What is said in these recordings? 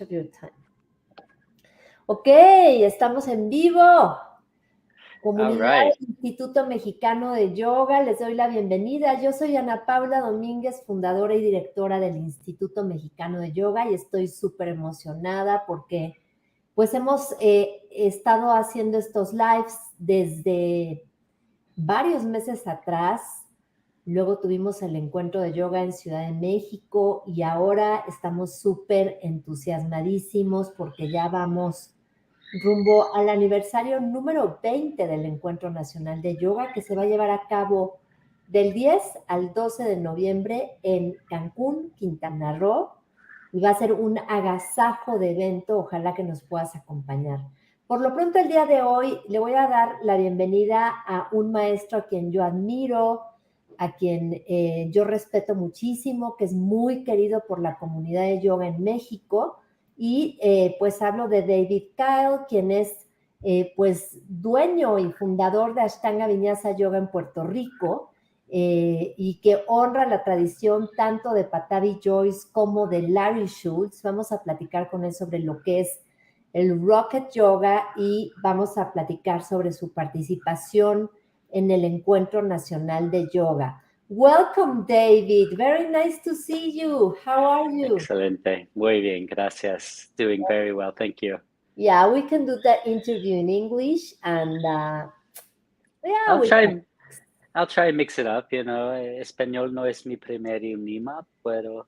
of your time. Ok, estamos en vivo. Comunidad del Instituto Mexicano de Yoga, les doy la bienvenida. Yo soy Ana Paula Domínguez, fundadora y directora del Instituto Mexicano de Yoga, y estoy súper emocionada porque pues hemos estado haciendo estos lives desde varios meses atrás. Luego tuvimos el Encuentro de Yoga en Ciudad de México y ahora estamos súper entusiasmadísimos porque ya vamos rumbo al aniversario número 20 del Encuentro Nacional de Yoga, que se va a llevar a cabo del 10 al 12 de noviembre en Cancún, Quintana Roo, y va a ser un agasajo de evento. Ojalá que nos puedas acompañar. Por lo pronto, el día de hoy le voy a dar la bienvenida a un maestro a quien yo admiro, a quien yo respeto muchísimo, que es muy querido por la comunidad de yoga en México. Y pues hablo de David Kyle, quien es pues dueño y fundador de Ashtanga Vinyasa Yoga en Puerto Rico, y que honra la tradición tanto de Patavi Joyce como de Larry Schultz. Vamos a platicar con él sobre lo que es el Rocket Yoga y vamos a platicar sobre su participación en el Encuentro Nacional de Yoga. Welcome, David. Very nice to see you. How are you? Excelente. Muy bien, gracias. Doing very well, thank you. Yeah, we can do that interview in English, and yeah, I'll try and mix it up, you know. Español no es mi primer idioma, pero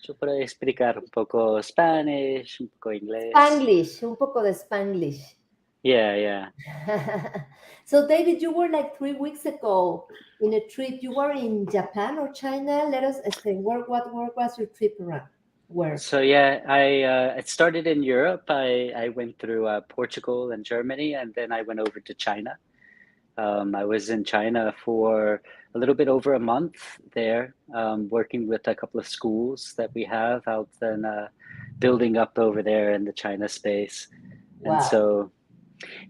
yo puedo explicar un poco Spanish, un poco inglés. Spanglish, un poco de Spanglish. Yeah. So, David, you were like 3 weeks ago in a trip. You were in Japan or China. Let us explain what was your trip around? Where? So yeah, it started in Europe. I went through Portugal and Germany, and then I went over to China. I was in China for a little bit over a month there, working with a couple of schools that we have out and building up over there in the China space. Wow. And so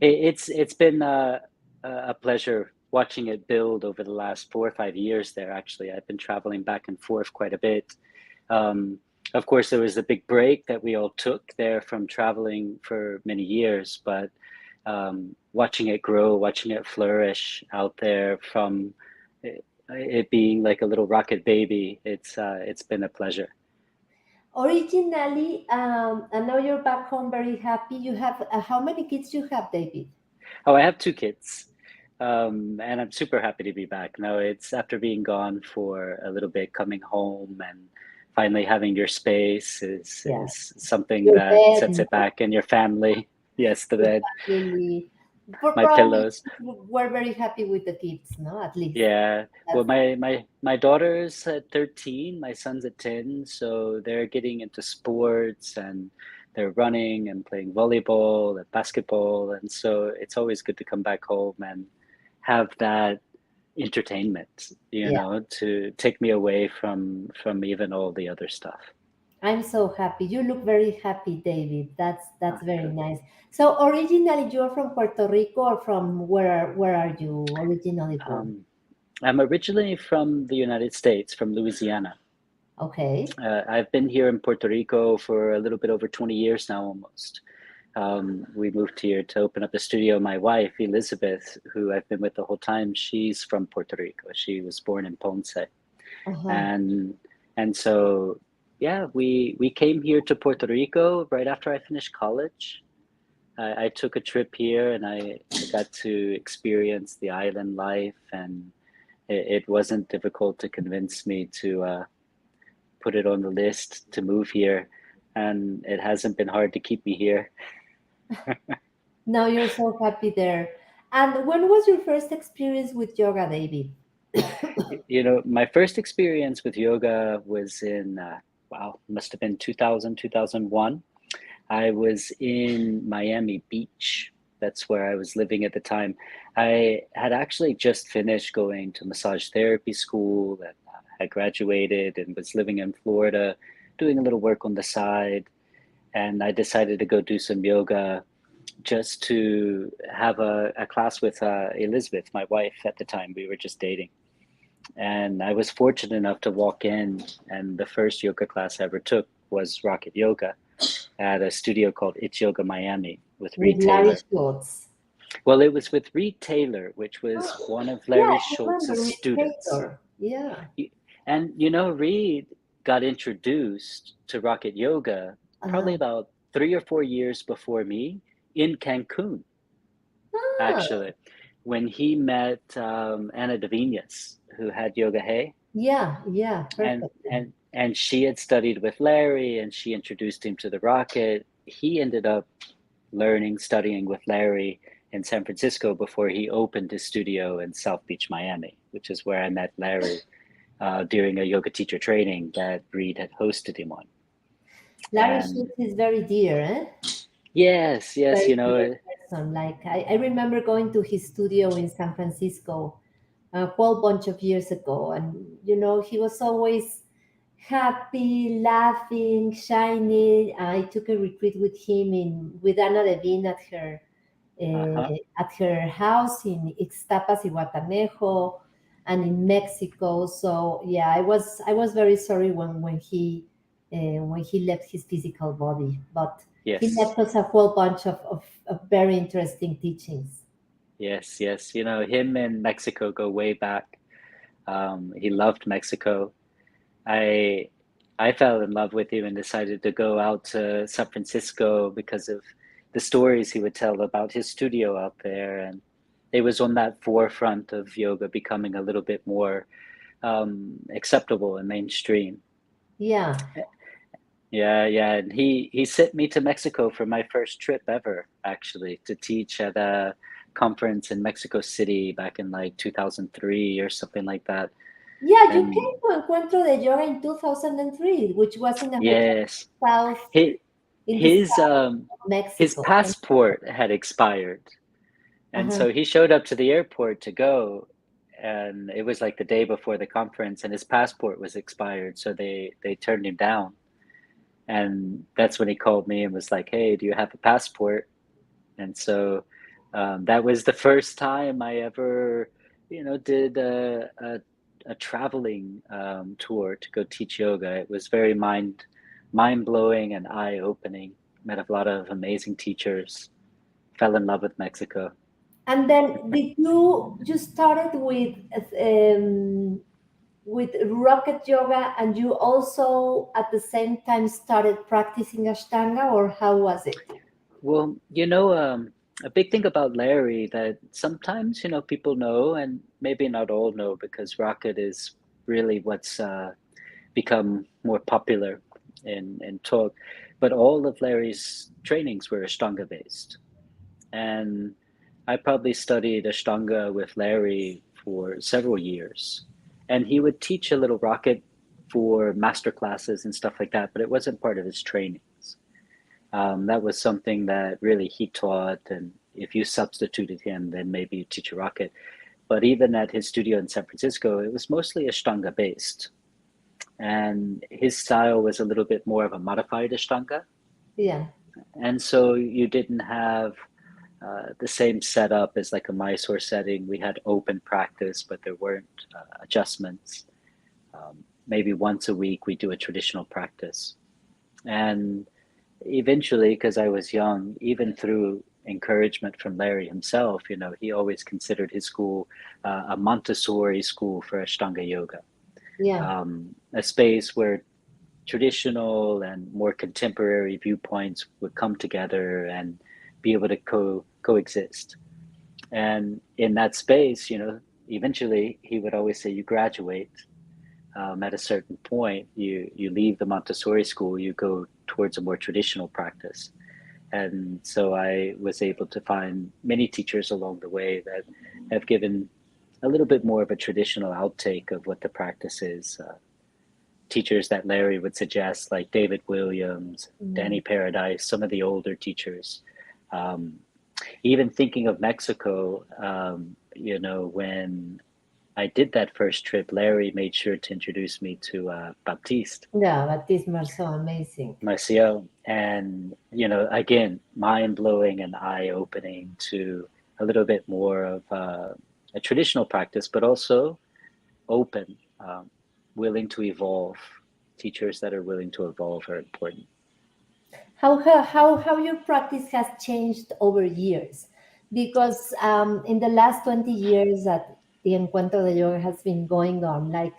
it's been a pleasure watching it build over the last 4 or 5 years there. Actually, I've been traveling back and forth quite a bit. Of course, there was a big break that we all took there from traveling for many years, but watching it grow, watching it flourish out there from it being like a little rocket baby, it's been a pleasure. Originally, and now you're back home very happy. You have, how many kids you have, David? Oh, I have 2 kids. And I'm super happy to be back. Now it's after being gone for a little bit, coming home and finally having your space is something Your that bed, sets it back, and your family. Yes, the bed, Really. my pillows. We're very happy with the kids, no? At least. Yeah. Well, my daughter's at 13, my son's at 10, so they're getting into sports and they're running and playing volleyball and basketball, and so it's always good to come back home and have that entertainment, you know, to take me away from even all the other stuff. I'm so happy. You look very happy, David. That's very nice. So originally you're from Puerto Rico, or from where are you originally from? I'm originally from the United States, from Louisiana. Okay. I've been here in Puerto Rico for a little bit over 20 years now, almost. We moved here to open up the studio. My wife, Elizabeth, who I've been with the whole time, she's from Puerto Rico. She was born in Ponce. And so, yeah, we came here to Puerto Rico right after I finished college. I took a trip here and I got to experience the island life, and it wasn't difficult to convince me to put it on the list to move here, and it hasn't been hard to keep me here. Now you're so happy there. And when was your first experience with yoga, David? You know, my first experience with yoga was in, must have been 2000, 2001. I was in Miami Beach. That's where I was living at the time. I had actually just finished going to massage therapy school and had graduated and was living in Florida, doing a little work on the side. And I decided to go do some yoga just to have a class with Elizabeth, my wife at the time. We were just dating. And I was fortunate enough to walk in, and the first yoga class I ever took was Rocket Yoga. at a studio called It's Yoga Miami with Reed With Larry Taylor. Schultz. Well, it was with Reed Taylor, which was one of Larry Schultz's students. Taylor. Yeah. And Reed got introduced to Rocket Yoga probably about 3 or 4 years before me in Cancun, actually, when he met Anna Domínguez, who had Yoga Hey. Yeah, perfect. And she had studied with Larry, and she introduced him to the Rocket. He ended up studying with Larry in San Francisco before he opened his studio in South Beach, Miami, which is where I met Larry during a yoga teacher training that Reed had hosted him on. Larry Schultz is very dear, eh? Yes, Very dear person. Like I remember going to his studio in San Francisco a whole bunch of years ago, and he was always happy, laughing, shiny. I took a retreat with him with Ana Levine at her house in Ixtapas, Iguatanejo, and in Mexico. So yeah, I was very sorry when he left his physical body, but he left us a whole bunch of very interesting teachings. Yes. Him and Mexico go way back. He loved Mexico. I fell in love with him and decided to go out to San Francisco because of the stories he would tell about his studio out there. And it was on that forefront of yoga becoming a little bit more acceptable and mainstream. Yeah. And he sent me to Mexico for my first trip ever, actually, to teach at a conference in Mexico City back in like 2003 or something like that. Yeah, you came to Encuentro de Yoga in 2003, which was in a south. His passport had expired, and so he showed up to the airport to go, and it was like the day before the conference, and his passport was expired, so they turned him down. And that's when he called me and was like, "Hey, do you have a passport?" And so that was the first time I ever, did a traveling tour to go teach yoga. It was very mind-blowing and eye-opening. Met a lot of amazing teachers. Fell in love with Mexico. And then did you started with rocket yoga, and you also at the same time started practicing Ashtanga, or how was it? Well, a big thing about Larry that sometimes, people know and maybe not all know, because Rocket is really what's become more popular in talk. But all of Larry's trainings were Ashtanga based. And I probably studied Ashtanga with Larry for several years. And he would teach a little Rocket for master classes and stuff like that, but it wasn't part of his trainings. That was something that really he taught, and if you substituted him, then maybe you teach a Rocket. But even at his studio in San Francisco, it was mostly Ashtanga based. And his style was a little bit more of a modified Ashtanga. Yeah. And so you didn't have the same setup as like a Mysore setting. We had open practice, but there weren't adjustments. Maybe once a week we do a traditional practice. And eventually, because I was young, even through encouragement from Larry himself, he always considered his school a Montessori school for Ashtanga yoga. Yeah. A space where traditional and more contemporary viewpoints would come together and be able to coexist. And in that space, eventually he would always say, you graduate at a certain point, you leave the Montessori school, you go towards a more traditional practice. And so I was able to find many teachers along the way that have given a little bit more of a traditional outtake of what the practice is. Teachers that Larry would suggest, like David Williams, Danny Paradise, some of the older teachers. Even thinking of Mexico, when I did that first trip, Larry made sure to introduce me to Baptiste. Yeah, Baptiste Marceau, amazing. Marceau. And, again, mind-blowing and eye-opening to a little bit more of a traditional practice, but also open, willing to evolve. Teachers that are willing to evolve are important. how your practice has changed over years, because in the last 20 years that the Encuentro de Yoga has been going on, like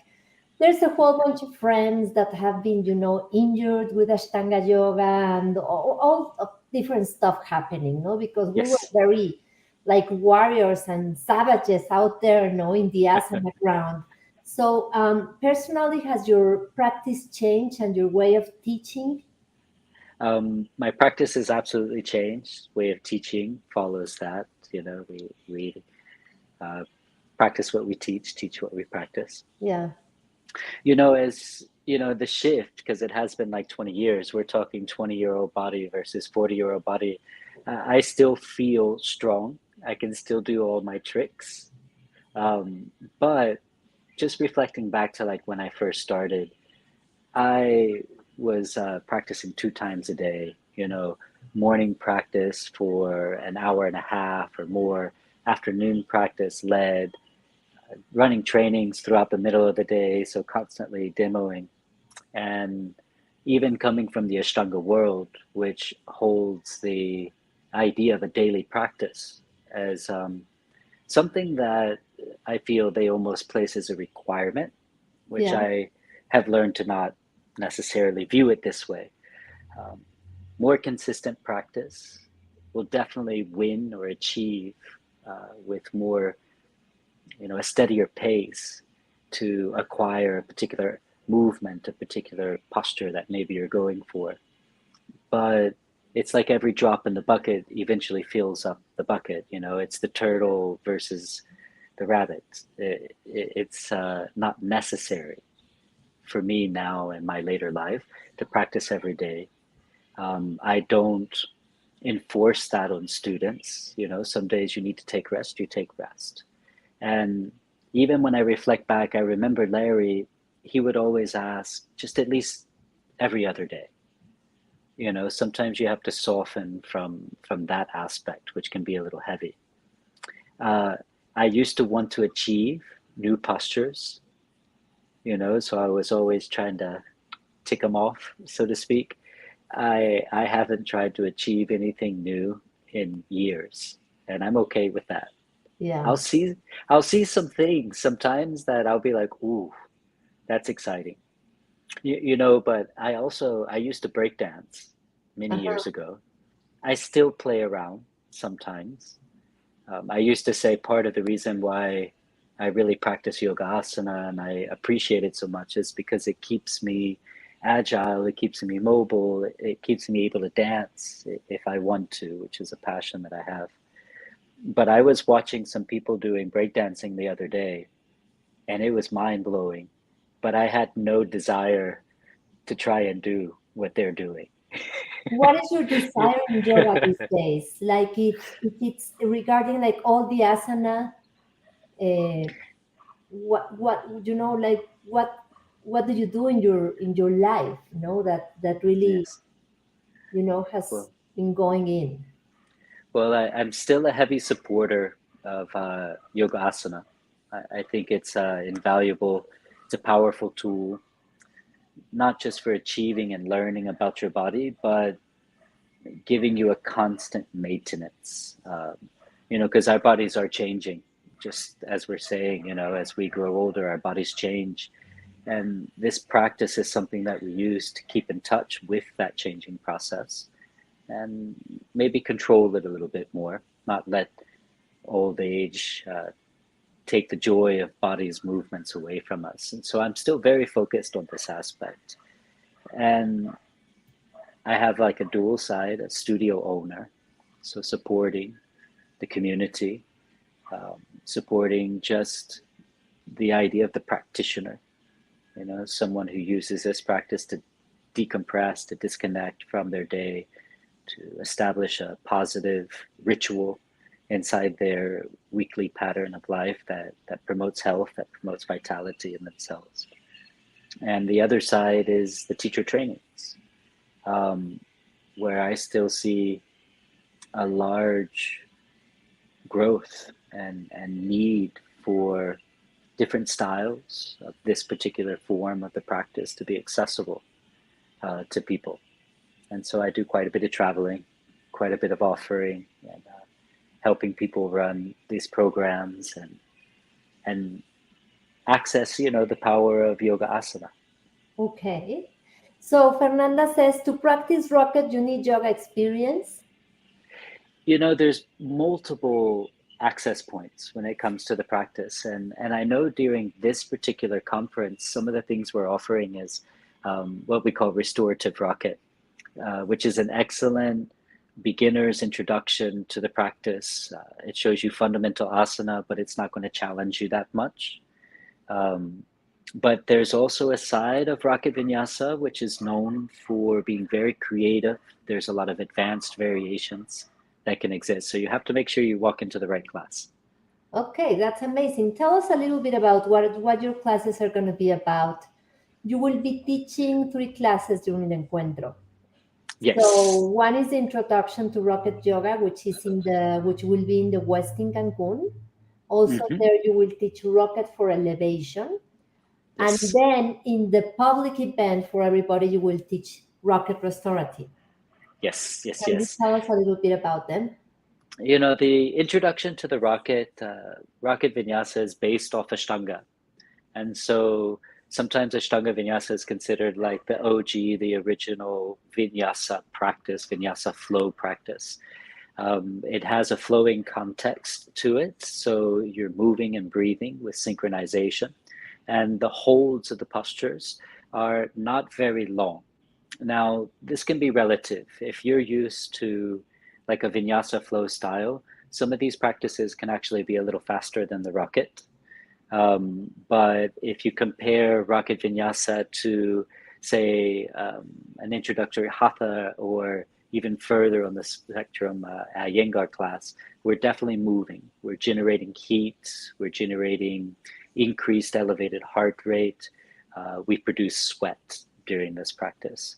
there's a whole bunch of friends that have been, injured with Ashtanga yoga and all of different stuff happening, no? Because we were Yes. very like warriors and savages out there, no, in the asana ground. So, personally, has your practice changed and your way of teaching? My practice has absolutely changed. Way of teaching follows that. We uh, practice what we teach what we practice. Yeah. As the shift, because it has been like 20 years, we're talking 20-year-old body versus 40-year-old body. I still feel strong. I can still do all my tricks. But just reflecting back to like when I first started, I was practicing 2 times a day, morning practice for an hour and a half or more, afternoon practice led, running trainings throughout the middle of the day, so constantly demoing. And even coming from the Ashtanga world, which holds the idea of a daily practice as something that I feel they almost place as a requirement, which Yeah. I have learned to not necessarily view it this way. Um, More consistent practice will definitely win or achieve with more, a steadier pace to acquire a particular movement, a particular posture that maybe you're going for. But it's like every drop in the bucket eventually fills up the bucket. It's the turtle versus the rabbit. It's not necessary for me now in my later life to practice every day. I don't enforce that on students. Some days you need to take rest, you take rest. And even when I reflect back, I remember Larry, he would always ask just at least every other day. Sometimes you have to soften from that aspect, which can be a little heavy. Uh, I used to want to achieve new postures, so I was always trying to tick them off, so to speak. I haven't tried to achieve anything new in years, and I'm okay with that. Yeah. I'll see some things sometimes that I'll be like, ooh, that's exciting. But I used to break dance many Uh-huh. years ago. I still play around sometimes. I used to say part of the reason why I really practice yoga asana and I appreciate it so much is because it keeps me agile, it keeps me mobile, it keeps me able to dance if I want to, which is a passion that I have. But I was watching some people doing breakdancing the other day, and it was mind blowing. But I had no desire to try and do what they're doing. What is your Yeah. desire in yoga these days? Like if it's regarding like all the asana, uh, what like what do you do in your life? That really Yes. has Well, been going in. I'm still a heavy supporter of yoga asana. I think it's invaluable. It's a powerful tool, not just for achieving and learning about your body, but giving you a constant maintenance. Because our bodies are changing, just as we're saying. As we grow older, our bodies change, and this practice is something that we use to keep in touch with that changing process and maybe control it a little bit more, not let old age take the joy of body's movements away from us. And so I'm still very focused on this aspect. And I have like a dual side, a studio owner, so supporting the community, supporting just the idea of the practitioner, someone who uses this practice to decompress, to disconnect from their day, to establish a positive ritual inside their weekly pattern of life that promotes health, that promotes vitality in themselves. And the other side is the teacher trainings, um, where I still see a large growth and need for different styles of this particular form of the practice to be accessible to people. And so I do quite a bit of traveling, quite a bit of offering, and helping people run these programs and access, the power of yoga asana. Okay. So Fernanda says, to practice rocket, you need yoga experience. There's multiple access points when it comes to the practice. And I know during this particular conference, some of the things we're offering is what we call restorative rocket, which is an excellent beginner's introduction to the practice. It shows you fundamental asana, but it's not going to challenge you that much. But there's also a side of rocket vinyasa, which is known for being very creative. There's a lot of advanced variations that can exist. So you have to make sure you walk into the right class. Okay, that's amazing. Tell us a little bit about what your classes are going to be about. You will be teaching 3 classes during the Encuentro. Yes. So one is the introduction to rocket yoga, which will be in the West in Cancun. Also there you will teach rocket for elevation. Yes. And then in the public event for everybody, you will teach rocket restorative. Yes. Can you tell us a little bit about them? The introduction to the rocket vinyasa is based off Ashtanga. And so sometimes Ashtanga vinyasa is considered like the OG, the original vinyasa practice, vinyasa flow practice. It has a flowing context to it. So you're moving and breathing with synchronization. And the holds of the postures are not very long. Now, this can be relative. If you're used to like a vinyasa flow style, some of these practices can actually be a little faster than the rocket. But if you compare rocket vinyasa to, say, an introductory hatha or even further on the spectrum, a Iyengar class, we're definitely moving. We're generating heat. We're generating increased elevated heart rate. We produce sweat during this practice.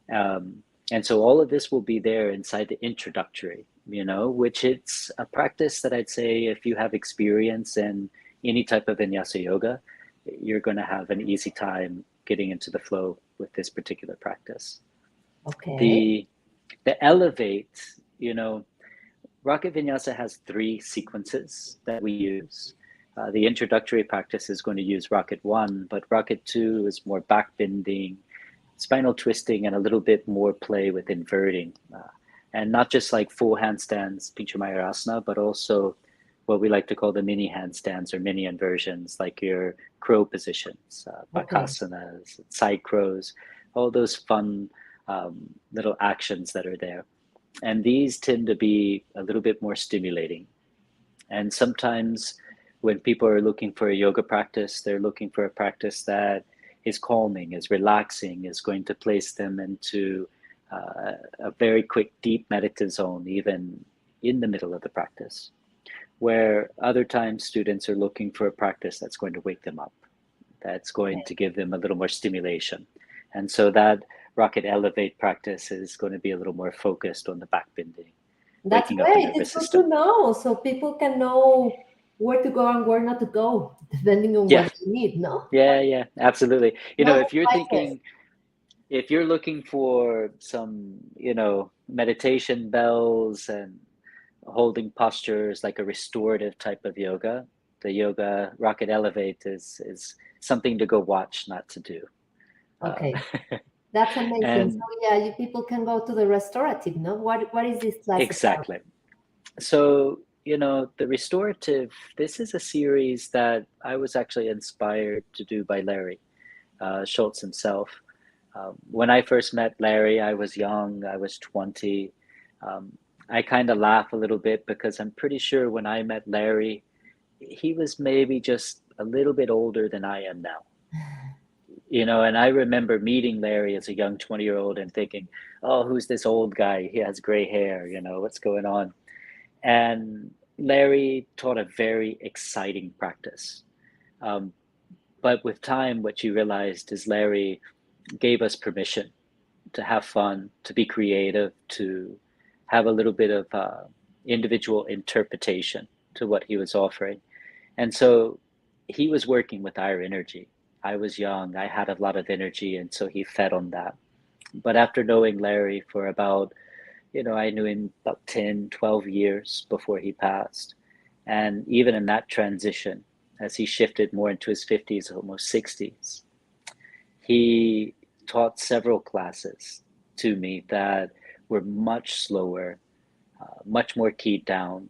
And so all of this will be there inside the introductory, which it's a practice that I'd say if you have experience in any type of vinyasa yoga, you're going to have an easy time getting into the flow with this particular practice. Okay. The elevate, rocket vinyasa has 3 sequences that we use. The introductory practice is going to use rocket 1, but rocket 2 is more back bending, spinal twisting, and a little bit more play with inverting. And not just like full handstands, Pincha Mayurasana, but also what we like to call the mini handstands or mini inversions, like your crow positions, bakasanas, side crows, all those fun little actions that are there. And these tend to be a little bit more stimulating. And sometimes when people are looking for a yoga practice, they're looking for a practice that is calming, is relaxing, is going to place them into a very quick, deep meditative zone, even in the middle of the practice. Where other times students are looking for a practice that's going to wake them up, that's going to give them a little more stimulation. And so that rocket elevate practice is going to be a little more focused on the back bending. That's great. It's good to know, so people can know where to go and where not to go, depending on what they need, no? Yeah, absolutely. If you're thinking, if you're looking for some, meditation bells and holding postures like a restorative type of yoga, the yoga rocket elevate is something to go watch, not to do. Okay. That's amazing. So people can go to the restorative, no? What is this class exactly about? So the restorative, this is a series that I was actually inspired to do by Larry Schultz himself. When I first met Larry, I was young, I was 20. I kind of laugh a little bit because I'm pretty sure when I met Larry, he was maybe just a little bit older than I am now. And I remember meeting Larry as a young 20-year-old and thinking, oh, who's this old guy? He has gray hair, what's going on? And Larry taught a very exciting practice. But with time, what you realized is Larry gave us permission to have fun, to be creative, to have a little bit of individual interpretation to what he was offering. And so he was working with our energy. I was young, I had a lot of energy, and so he fed on that. But after knowing Larry for about, I knew him about 10, 12 years before he passed. And even in that transition, as he shifted more into his 50s, almost 60s, he taught several classes to me that were much slower, much more keyed down.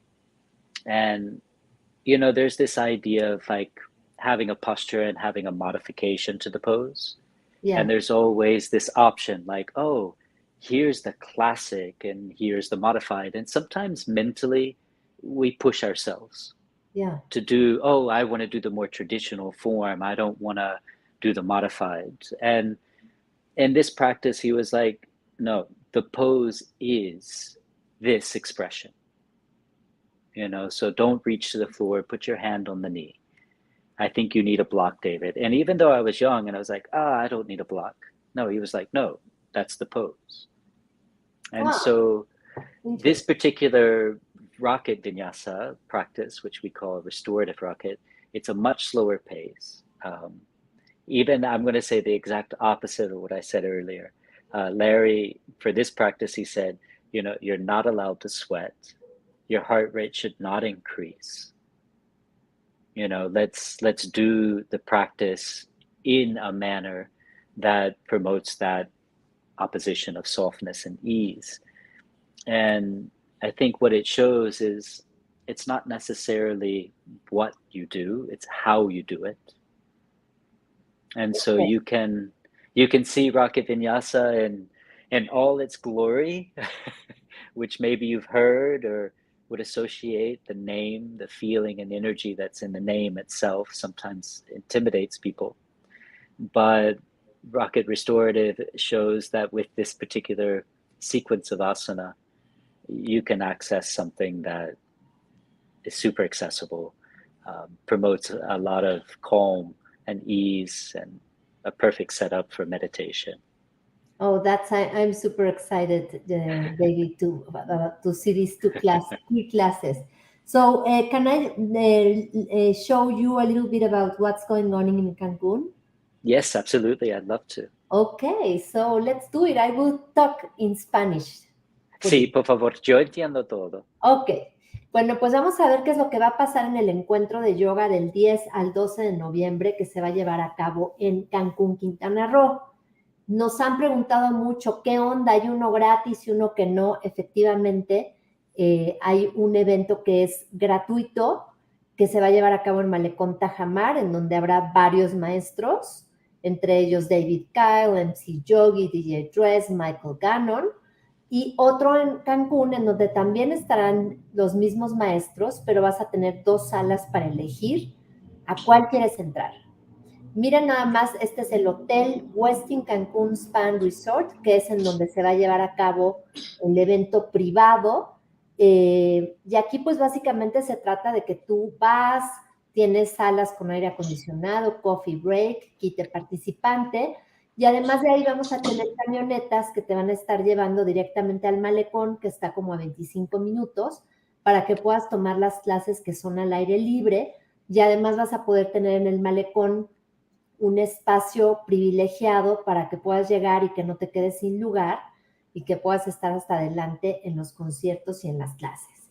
And, there's this idea of like having a posture and having a modification to the pose. Yeah. And there's always this option like, oh, here's the classic and here's the modified. And sometimes mentally we push ourselves to do, oh, I want to do the more traditional form. I don't want to do the modified. And in this practice, he was like, no, the pose is this expression, so don't reach to the floor, put your hand on the knee. I think you need a block, David. And even though I was young and I was like, I don't need a block. No, he was like, no, that's the pose. And so this particular rocket vinyasa practice, which we call restorative rocket, it's a much slower pace. Even I'm going to say the exact opposite of what I said earlier. Larry, for this practice, he said, you're not allowed to sweat. Your heart rate should not increase. Let's do the practice in a manner that promotes that opposition of softness and ease. And I think what it shows is it's not necessarily what you do, it's how you do it. And so you can see Rocket Vinyasa in all its glory, which maybe you've heard or would associate the name, the feeling and energy that's in the name itself sometimes intimidates people. But Rocket Restorative shows that with this particular sequence of asana, you can access something that is super accessible, promotes a lot of calm and ease and a perfect setup for meditation. Oh, I'm super excited, David, to see these three classes. So can I show you a little bit about what's going on in Cancun? Yes, absolutely. I'd love to. Okay, so let's do it. I will talk in Spanish. Sí, por favor, yo entiendo todo. Ok, bueno, pues vamos a ver qué es lo que va a pasar en el encuentro de yoga del 10 al 12 de noviembre que se va a llevar a cabo en Cancún, Quintana Roo. Nos han preguntado mucho qué onda, hay uno gratis y uno que no. Efectivamente, hay un evento que es gratuito, que se va a llevar a cabo en Malecón Tajamar, en donde habrá varios maestros, entre ellos David Kyle, MC Yogi, DJ Dress, Michael Gannon, y otro en Cancún, en donde también estarán los mismos maestros, pero vas a tener 2 salas para elegir a cuál quieres entrar. Miren nada más, este es el Hotel Westin Cancún Spa Resort, que es en donde se va a llevar a cabo el evento privado. Y aquí pues básicamente se trata de que tú vas, tienes salas con aire acondicionado, coffee break, kit de participante, y además de ahí vamos a tener camionetas que te van a estar llevando directamente al malecón, que está como a 25 minutos, para que puedas tomar las clases que son al aire libre, y además vas a poder tener en el malecón un espacio privilegiado para que puedas llegar y que no te quedes sin lugar y que puedas estar hasta adelante en los conciertos y en las clases.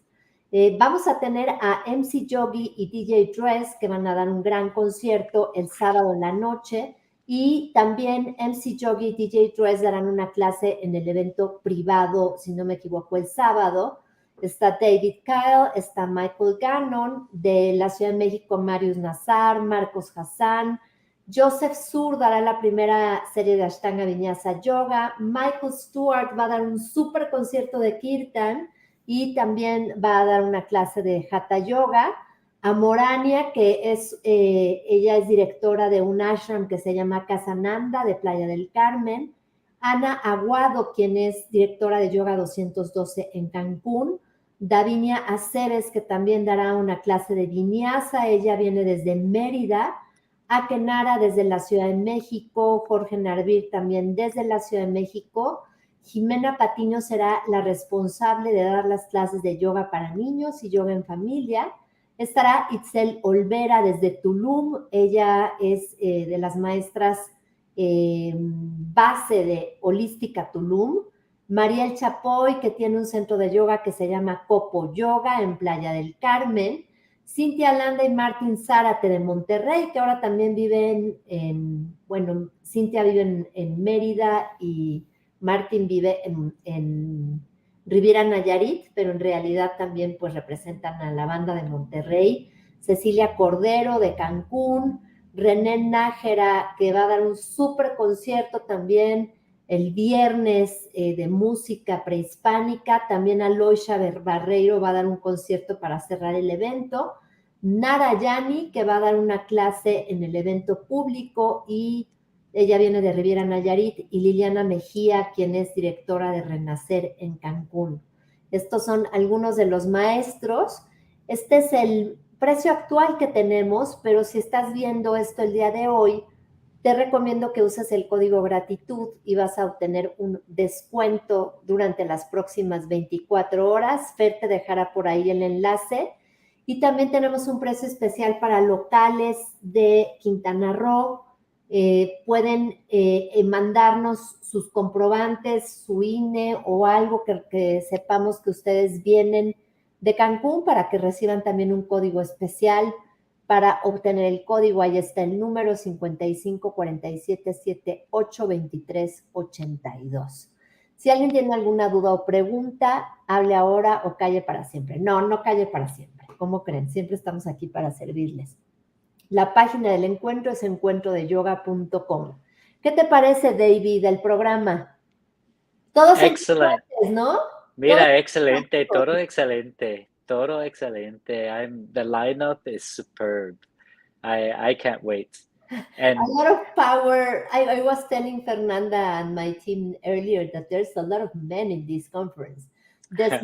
Vamos a tener a MC Yogi y DJ Dress que van a dar un gran concierto el sábado en la noche, y también MC Yogi y DJ Dress darán una clase en el evento privado, si no me equivoco, el sábado. Está David Kyle, está Michael Gannon, de la Ciudad de México, Marius Nazar, Marcos Hassan, Joseph Sur dará la primera serie de Ashtanga Vinyasa Yoga, Michael Stewart va a dar un súper concierto de Kirtan y también va a dar una clase de Hatha Yoga. Amorania, que ella es directora de un ashram que se llama Casananda de Playa del Carmen. Ana Aguado, quien es directora de Yoga 212 en Cancún. Davinia Aceves, que también dará una clase de Vinyasa, ella viene desde Mérida. Akenara desde la Ciudad de México, Jorge Narvir también desde la Ciudad de México. Jimena Patiño será la responsable de dar las clases de yoga para niños y yoga en familia. Estará Itzel Olvera desde Tulum, ella es de las maestras base de Holística Tulum, Mariel Chapoy, que tiene un centro de yoga que se llama Copo Yoga en Playa del Carmen, Cintia Landa y Martín Zárate de Monterrey, que ahora también viven bueno, Cintia vive en Mérida y Martín vive en Riviera Nayarit, pero en realidad también pues representan a la banda de Monterrey, Cecilia Cordero de Cancún, René Nájera, que va a dar un súper concierto también el viernes de música prehispánica, también Aloysia Barreiro va a dar un concierto para cerrar el evento, Nara Yani, que va a dar una clase en el evento público y ella viene de Riviera Nayarit, y Liliana Mejía, quien es directora de Renacer en Cancún. Estos son algunos de los maestros. Este es el precio actual que tenemos, pero si estás viendo esto el día de hoy, te recomiendo que uses el código gratitud y vas a obtener un descuento durante las próximas 24 horas. Fer te dejará por ahí el enlace. Y también tenemos un precio especial para locales de Quintana Roo. Pueden mandarnos sus comprobantes, su INE o algo que sepamos que ustedes vienen de Cancún para que reciban también un código especial. Para obtener el código, ahí está el número 5547782382. Si alguien tiene alguna duda o pregunta, hable ahora o calle para siempre. No, no calle para siempre. ¿Cómo creen? Siempre estamos aquí para servirles. La página del encuentro es encuentrodeyoga.com. ¿Qué te parece, David, el programa? Todos son diferentes, ¿no? Mira, excelente, todo excelente, todo excelente. The lineup is superb. I can't wait. And a lot of power. I was telling Fernanda and my team earlier that there's a lot of men in this conference. There's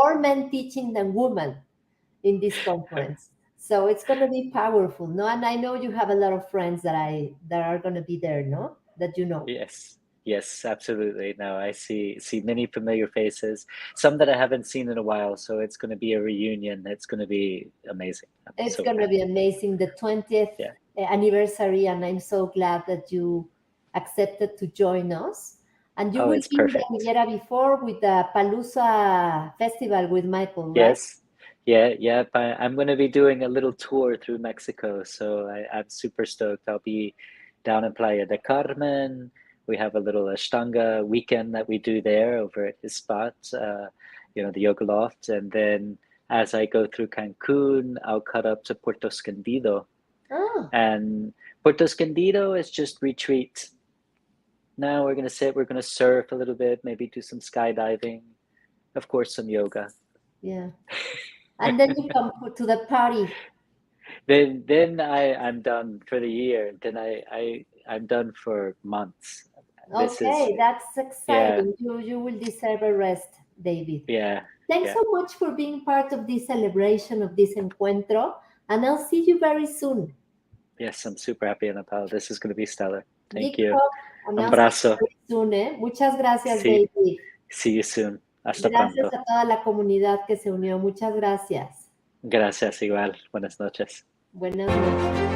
more men teaching than women in this conference. So it's going to be powerful, no? And I know you have a lot of friends that are going to be there, no? That you know. Yes, absolutely. No, I see many familiar faces, some that I haven't seen in a while. So it's going to be a reunion. It's going to be amazing. It's going to be amazing. The 20th anniversary, and I'm so glad that you accepted to join us. And you will be in the Riviera before with the Palooza Festival with Michael, right? Yes. Yeah. I'm going to be doing a little tour through Mexico. So I'm super stoked. I'll be down in Playa del Carmen. We have a little Ashtanga weekend that we do there over at his spot, the yoga loft. And then as I go through Cancun, I'll cut up to Puerto Escondido. Oh. And Puerto Escondido is just retreat. Now we're going to sit, we're going to surf a little bit, maybe do some skydiving, of course, some yoga. Yeah. And then you come to the party. Then I'm done for the year. Then I'm done for months. That's exciting. Yeah. You will deserve a rest, David. Yeah. Thanks so much for being part of this celebration of this Encuentro, and I'll see you very soon. Yes, I'm super happy, Ana Paula. This is going to be stellar. Thank you. Un abrazo. Very soon, ¿eh? Muchas gracias, David. See you soon. Hasta gracias pronto. A toda la comunidad que se unió. Muchas gracias. Gracias, igual. Buenas noches. Buenas noches.